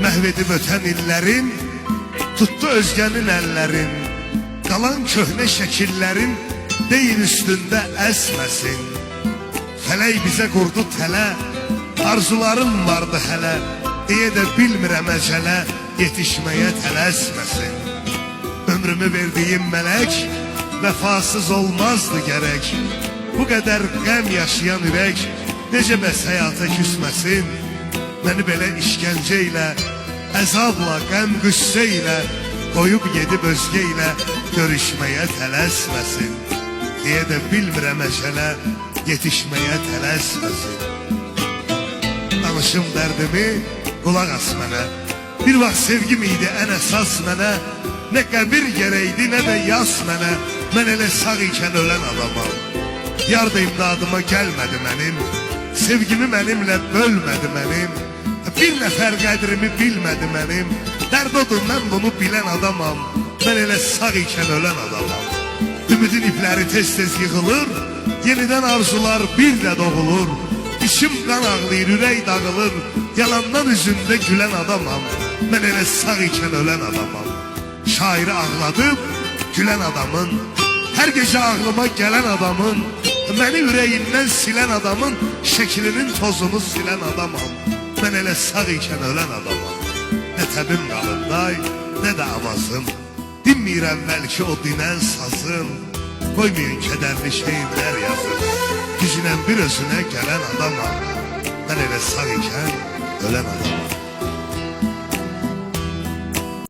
məhv edib ötən illərin, tutdu özgənin əllərin, qalan köhnə şəkillərin deyil üstündə əsməsin. Fələk bizə qurdu tələ, arzularım vardı hələ, deyə də bilmirəm əcələ, yetişməyə tələsməsin. Ömrümü verdiyim mələk, vəfasız olmazdı gərək. Bu qədər qəm yaşayan ürək, necə bəs həyata küsməsin. Məni belə işgəncə ilə, əzabla, qəm qüssə ilə, qoyub gedib özgə ilə görüşməyə tələsməsin. Deyə də bilmirəm əcələ, yetişməyə tələsməsin. Danışım dərdimi, qulaq as mənə. Bir vaxt sevgim idi ən əsas mənə, nə qəbir gərəkdi, nə də yas mənə. Mən elə sağ ikən ölən adamam. Yar da imdadıma gəlmədi mənim, sevgimi mənimlə bölmədi mənim. Bir nəfər qədrimi bilmədi mənim, dərd odur mən bunu bilən adamam. Mən elə sağ ikən ölən adamam. Ümidin ipləri tez-tez yığılır, yenidən arzular bir də doğulur. İçim qan ağlayır, ürək dağılır, yalandan üzümdə gülən adamam. Mən elə sağ ikən ölən adamam. Şairi ağladıb gülən adamın, hər gecə ağlıma gələn adamın, məni ürəyindən silən adamın şəklinin tozunu silən adamam. Mən elə sağ ikən ölən adamam. Nə təbim qalır day, nə də avazım, dinməyirəm bəlkə o dinən sazım. Qoymayın kədərli şeirlər yazım, gücünən bir özünə gələn adamam. Mən elə sağ ikən ölən adamam.